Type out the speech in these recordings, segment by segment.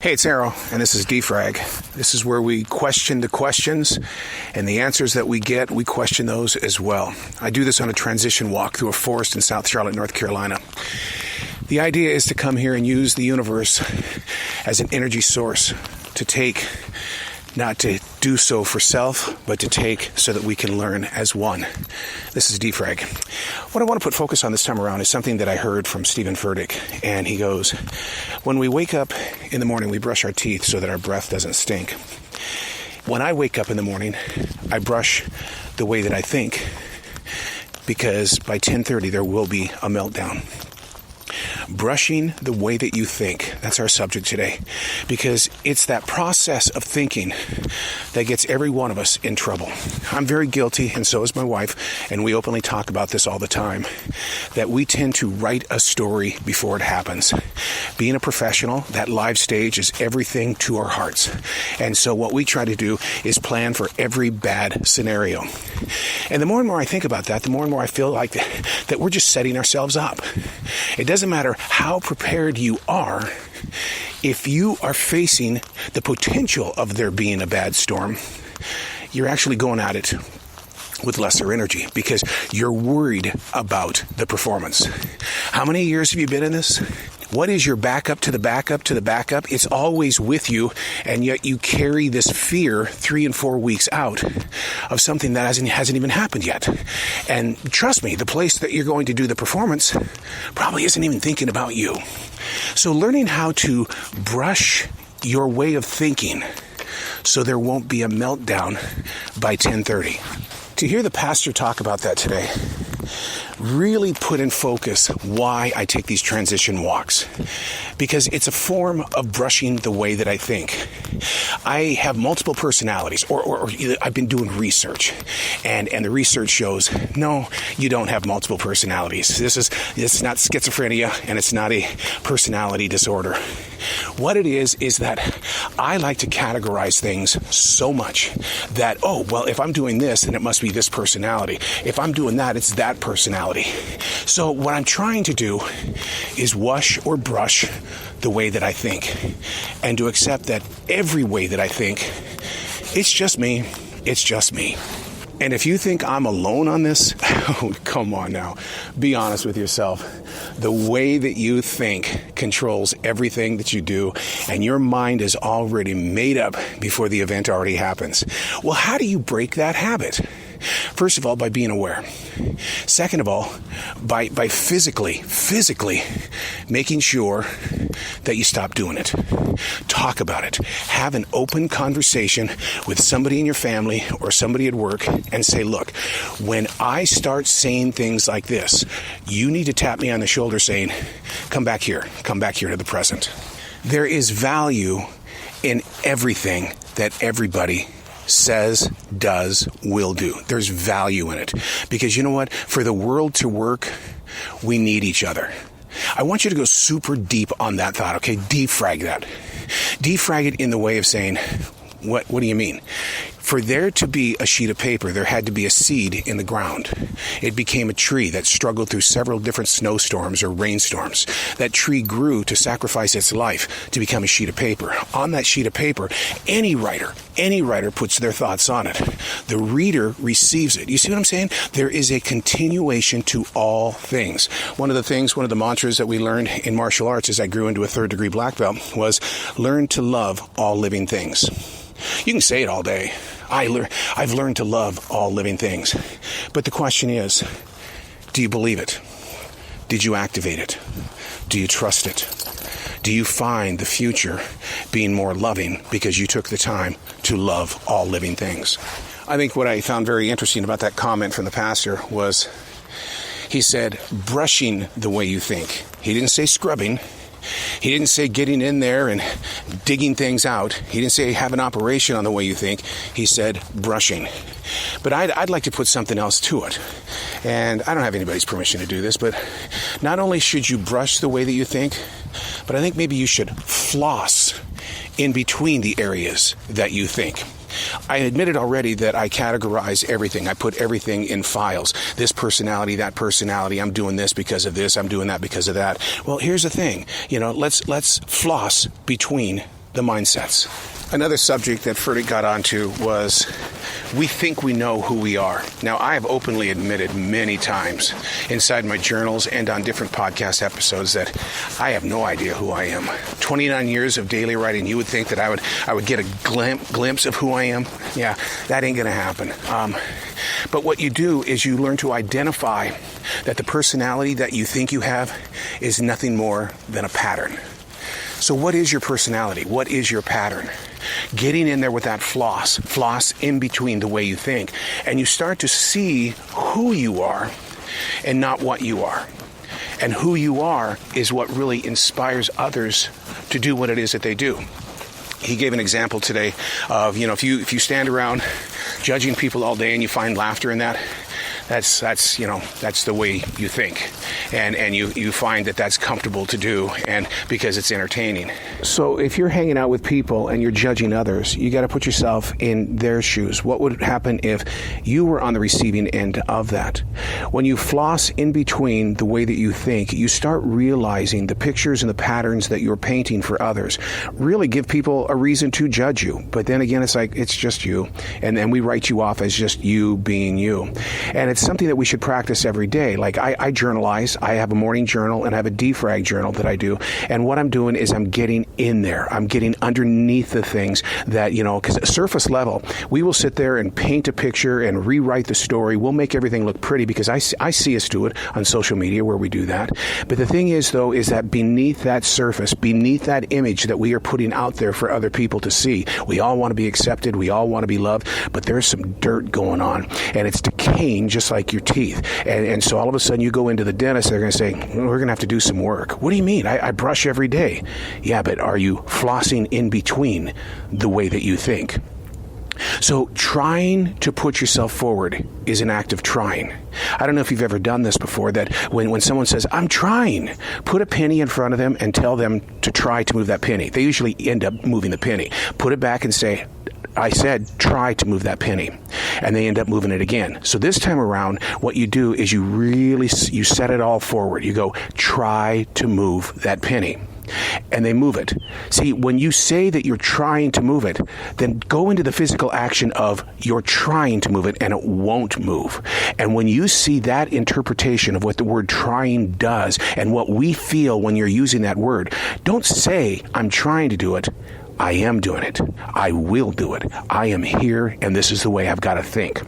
Hey, it's Arrow, and this is Frag. This is where we question the questions, and the answers that we get, we question those as well. I do this on a transition walk through a forest in South Charlotte, North Carolina. The idea is to come here and use the universe as an energy source to take, not to do so for self, but to take so that we can learn as one. This is Frag. What I want to put focus on this time around is something that I heard from Stephen Furtick, and he goes, when we wake up in the morning, we brush our teeth so that our breath doesn't stink. When I wake up in the morning, I brush the way that I think, because by 10:30 there will be a meltdown. Brushing the way that you think, that's our subject today, because it's that process of thinking that gets every one of us in trouble. I'm very guilty, and so is my wife, and we openly talk about this all the time, that we tend to write a story before it happens. Being a professional, that live stage is everything to our hearts, and so what we try to do is plan for every bad scenario. And the more and more I think about that, the more and more I feel like that we're just setting ourselves up. It doesn't matter how prepared you are, if you are facing the potential of there being a bad storm, you're actually going at it with lesser energy because you're worried about the performance. How many years have you been in this? What is your backup to the backup to the backup? It's always with you, and yet you carry this fear 3 and 4 weeks out of something that hasn't even happened yet. And trust me, the place that you're going to do the performance probably isn't even thinking about you. So learning how to brush your way of thinking so there won't be a meltdown by 10:30. To hear the pastor talk about that today really put in focus why I take these transition walks, because it's a form of brushing the way that I think. I have multiple personalities, or I've been doing research, and the research shows, no, you don't have multiple personalities. It's not schizophrenia, and it's not a personality disorder. What it is that I like to categorize things so much that, oh, well, if I'm doing this, then it must be this personality. If I'm doing that, it's that personality. So what I'm trying to do is wash or brush the way that I think, and to accept that every way that I think, it's just me. It's just me. And if you think I'm alone on this, oh, come on now. Be honest with yourself. The way that you think controls everything that you do, and your mind is already made up before the event already happens. Well, how do you break that habit? First of all, by being aware. Second of all, by physically making sure that you stop doing it. Talk about it. Have an open conversation with somebody in your family or somebody at work and say, look, when I start saying things like this, you need to tap me on the shoulder saying, come back here to the present. There is value in everything that everybody says, does, will do. There's value in it. Because you know what? For the world to work, we need each other. I want you to go super deep on that thought, okay? Defrag that. Defrag it in the way of saying, what do you mean? For there to be a sheet of paper, there had to be a seed in the ground. It became a tree that struggled through several different snowstorms or rainstorms. That tree grew to sacrifice its life to become a sheet of paper. On that sheet of paper, any writer puts their thoughts on it. The reader receives it. You see what I'm saying? There is a continuation to all things. One of the mantras that we learned in martial arts as I grew into a 3rd degree black belt was learn to love all living things. You can say it all day. I've learned to love all living things. But the question is, do you believe it? Did you activate it? Do you trust it? Do you find the future being more loving because you took the time to love all living things? I think what I found very interesting about that comment from the pastor was he said, brushing the way you think. He didn't say scrubbing. He didn't say getting in there and digging things out. He didn't say have an operation on the way you think. He said brushing. But I'd like to put something else to it. And I don't have anybody's permission to do this, but not only should you brush the way that you think, but I think maybe you should floss in between the areas that you think. I admitted already that I categorize everything. I put everything in files. This personality, that personality. I'm doing this because of this. I'm doing that because of that. Well, here's the thing. Let's floss between the mindsets. Another subject that Frag got onto was we think we know who we are. Now, I have openly admitted many times inside my journals and on different podcast episodes that I have no idea who I am. 29 years of daily writing, you would think that I would get a glimpse of who I am. Yeah, that ain't going to happen. But what you do is you learn to identify that the personality that you think you have is nothing more than a pattern. So what is your personality? What is your pattern? Getting in there with that floss in between the way you think, and you start to see who you are and not what you are. And who you are is what really inspires others to do what it is that they do. He gave an example today of, if you stand around judging people all day and you find laughter in that, that's the way you think, and you find that that's comfortable to do, and because it's entertaining. So if you're hanging out with people and you're judging others, you got to put yourself in their shoes. What would happen if you were on the receiving end of that? When you floss in between the way that you think, you start realizing the pictures and the patterns that you're painting for others really give people a reason to judge you. But then again, it's like, it's just you, and then we write you off as just you being you. And it's something that we should practice every day. Like I journalize. I have a morning journal and I have a defrag journal that I do. And what I'm doing is I'm getting in there. I'm getting underneath the things that, because at surface level, we will sit there and paint a picture and rewrite the story. We'll make everything look pretty because I see us do it on social media where we do that. But the thing is, though, is that beneath that surface, beneath that image that we are putting out there for other people to see, we all want to be accepted. We all want to be loved. But there's some dirt going on, and it's decaying just like your teeth. And so all of a sudden you go into the dentist, they're going to say, we're going to have to do some work. What do you mean? I brush every day. Yeah, but are you flossing in between the way that you think? So trying to put yourself forward is an act of trying. I don't know if you've ever done this before, that when someone says, I'm trying, put a penny in front of them and tell them to try to move that penny. They usually end up moving the penny. Put it back and say, I said, try to move that penny. And they end up moving it again. So this time around, what you do is you set it all forward. You go, try to move that penny. And they move it. See, when you say that you're trying to move it, then go into the physical action of you're trying to move it and it won't move. And when you see that interpretation of what the word trying does and what we feel when you're using that word, don't say, I'm trying to do it. I am doing it. I will do it. I am here, and this is the way I've got to think.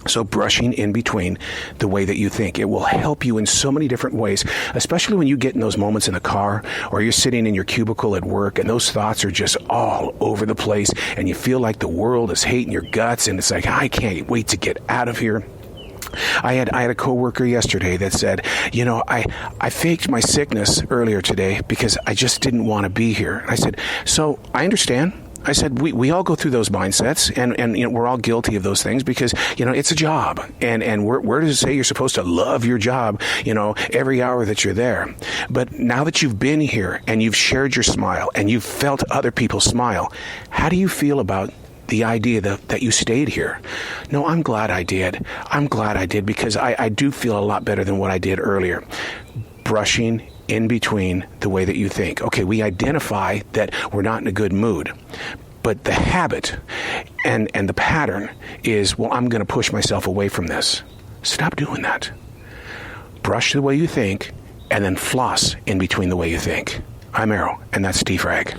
So brushing in between the way that you think, it will help you in so many different ways, especially when you get in those moments in the car or you're sitting in your cubicle at work and those thoughts are just all over the place and you feel like the world is hating your guts and it's like, I can't wait to get out of here. I had a coworker yesterday that said, I faked my sickness earlier today because I just didn't want to be here. And I said, so I understand. I said, we all go through those mindsets, and we're all guilty of those things because, it's a job. And where does it say you're supposed to love your job, every hour that you're there? But now that you've been here and you've shared your smile and you've felt other people smile, how do you feel about the idea that you stayed here? No, I'm glad I did. I'm glad I did because I do feel a lot better than what I did earlier. Brushing in between the way that you think. Okay, we identify that we're not in a good mood, but the habit and the pattern is, well, I'm going to push myself away from this. Stop doing that. Brush the way you think and then floss in between the way you think. I'm Arrow, and that's Frag.